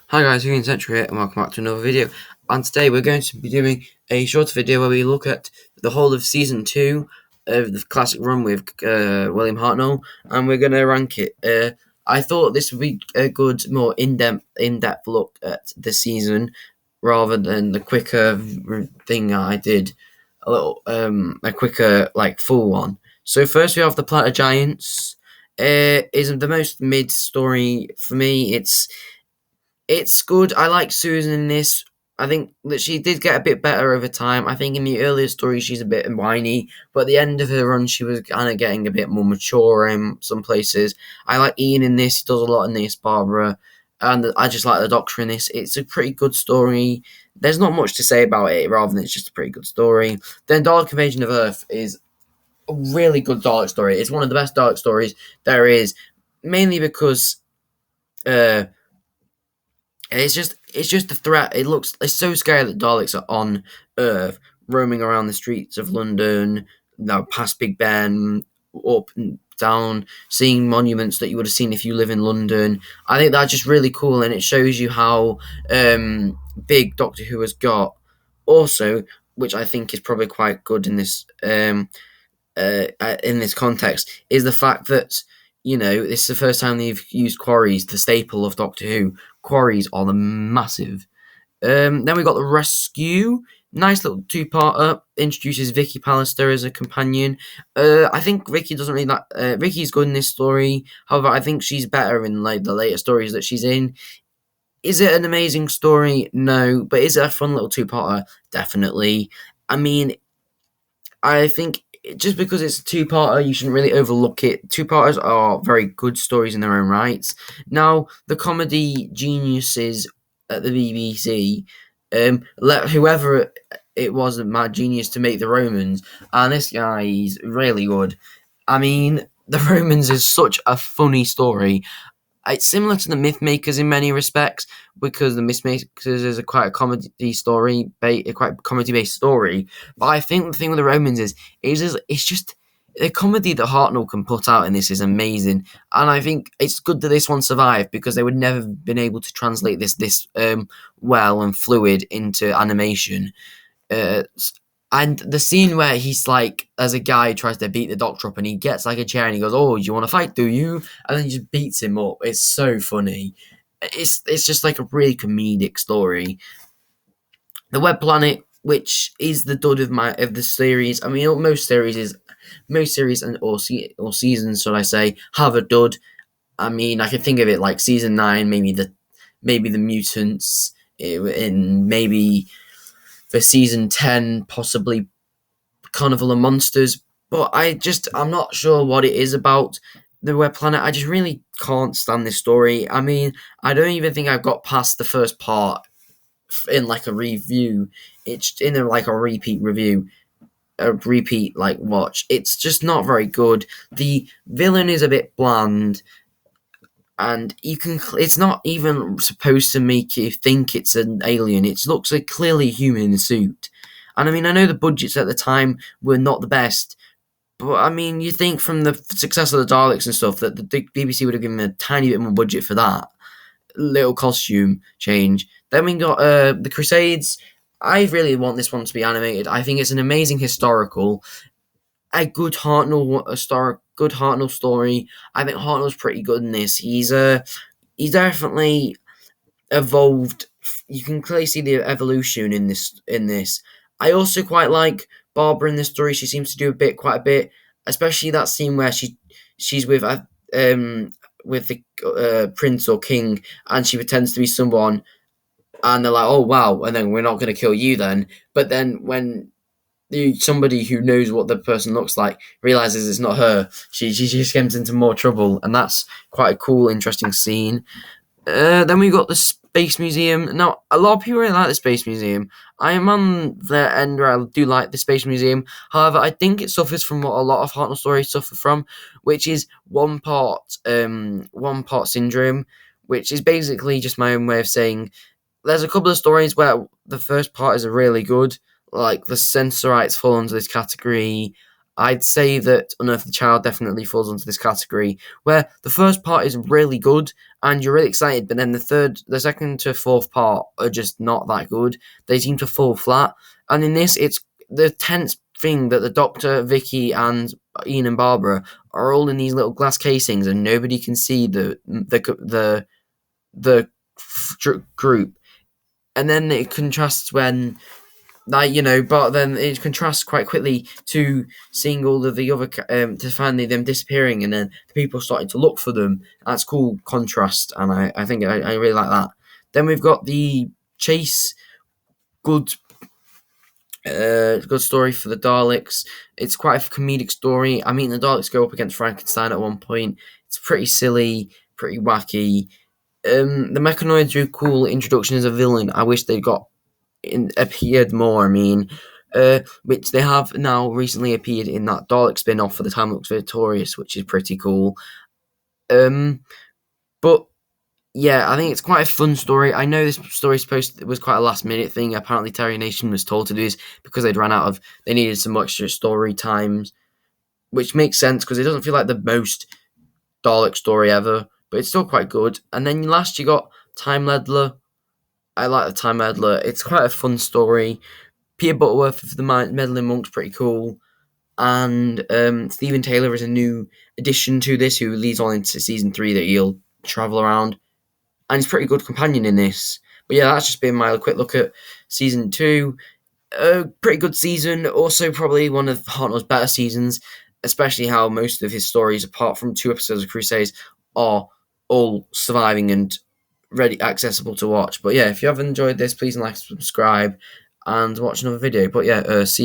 Hi guys, Untitled here, and welcome back to another video. And today we're going to be doing a short video where we look at the whole of season 2 of the classic run with William Hartnell, and we're going to rank it. I thought this would be a good, more in-depth look at the season rather than the quicker thing I did, a quicker full one. So first we have the Planet of Giants. Is the most mid story for me. It's good. I like Susan in this. I think that she did get a bit better over time. I think in the earlier stories she's a bit whiny, but at the end of her run she was kind of getting a bit more mature in some places. I like Ian in this. He does a lot in this, Barbara. And I just like the Doctor in this. It's a pretty good story. There's not much to say about it, rather than it's just a pretty good story. Then Dalek Invasion of Earth is a really good Dalek story. It's one of the best Dalek stories there is, mainly because it's just the threat. It's so scary that Daleks are on Earth, roaming around the streets of London, past Big Ben, up and down, seeing monuments that you would have seen if you live in London. I think that's just really cool, and it shows you how big Doctor Who has got. Also, which I think is probably quite good in this context, is the fact that this is the first time they've used quarries, the staple of Doctor Who. Quarries are the massive. Then we got the Rescue. Nice little two-parter. Introduces Vicky Pallister as a companion. I think Vicky doesn't really like. Vicky's good in this story. However, I think she's better in the later stories that she's in. Is it an amazing story? No, but is it a fun little two-parter? Definitely. I mean, I think just because it's a two-parter, you shouldn't really overlook it. Two-parters are very good stories in their own rights. Now, the comedy geniuses at the BBC, let whoever it was that mad genius to make the Romans, and this guy's really good. I mean, the Romans is such a funny story. It's similar to the Mythmakers in many respects, because the Mythmakers is quite a comedy story, a quite comedy-based story. But I think the thing with the Romans it's just the comedy that Hartnell can put out in this is amazing, and I think it's good that this one survived, because they would never have been able to translate this well and fluid into animation. Uh, and the scene where he's as a guy tries to beat the Doctor up, and he gets a chair and he goes, "Oh, do you want to fight? Do you?" And then he just beats him up. It's so funny. It's just a really comedic story. The Web Planet, which is the dud of the series. I mean, most series or seasons, should I say, have a dud. I mean, I can think of it like season 9, maybe the mutants, in maybe for season 10, possibly Carnival of Monsters. But I'm not sure what it is about the Web Planet. I just really can't stand this story. I mean, I don't even think I've got past the first part in a review. It's in a repeat review, a repeat watch. It's just not very good. The villain is a bit bland, and it's not even supposed to make you think it's an alien. It looks like clearly human in a suit. And I mean, I know the budgets at the time were not the best, but I mean, you think from the success of the Daleks and stuff that the BBC would have given a tiny bit more budget for that little costume change. Then we got the Crusades. I really want this one to be animated. I think it's an amazing historical, a good good Hartnell story. I think Hartnell's pretty good in this. He's definitely evolved. You can clearly see the evolution in this. I also quite like Barbara in this story. She seems to do quite a bit, especially that scene where she's with the prince or king, and she pretends to be someone, and they're like, "Oh wow," and then we're not going to kill you then. But then when somebody who knows what the person looks like realizes it's not her, she just gets into more trouble, and that's quite a cool, interesting scene. Then we got the Space Museum. Now, a lot of people really like the Space Museum. I am on the end where I do like the Space Museum. However, I think it suffers from what a lot of Hartnell stories suffer from, which is one part syndrome, which is basically just my own way of saying there's a couple of stories where the first part is really good, like the Sensorites fall under this category, I'd say that Unearthly Child definitely falls into this category, where the first part is really good and you're really excited, but then the second to fourth part are just not that good. They seem to fall flat. And in this, it's the tense thing that the Doctor, Vicky, and Ian and Barbara are all in these little glass casings, and nobody can see the group. And then it contrasts when, like, but then it contrasts quite quickly to seeing all of the other to finally them disappearing, and then the people starting to look for them. That's cool contrast, and I think I really like that. Then we've got the chase. Good good story for the Daleks. It's quite a comedic story. I mean, the Daleks go up against Frankenstein at one point. It's pretty silly, pretty wacky. The Mechanoids do cool introduction as a villain. I wish they got appeared more. I mean, which they have now recently appeared in that Dalek spin-off for The Time Looks Victorious, which is pretty cool. But yeah, I think it's quite a fun story. I know this story was quite a last minute thing. Apparently, Terry Nation was told to do this because they needed some extra story times, which makes sense because it doesn't feel like the most Dalek story ever, but it's still quite good. And then last you got Time Ladler. I like the Time Ladler. It's quite a fun story. Peter Butterworth of the Meddling Monk's pretty cool. And Stephen Taylor is a new addition to this who leads on into season 3 that he'll travel around. And he's a pretty good companion in this. But yeah, that's just been my quick look at season 2. Pretty good season. Also probably one of Hartnell's better seasons, especially how most of his stories, apart from 2 episodes of Crusades, are all surviving and ready, accessible to watch. But yeah, if you have enjoyed this, please like, subscribe, and watch another video. But yeah, see you.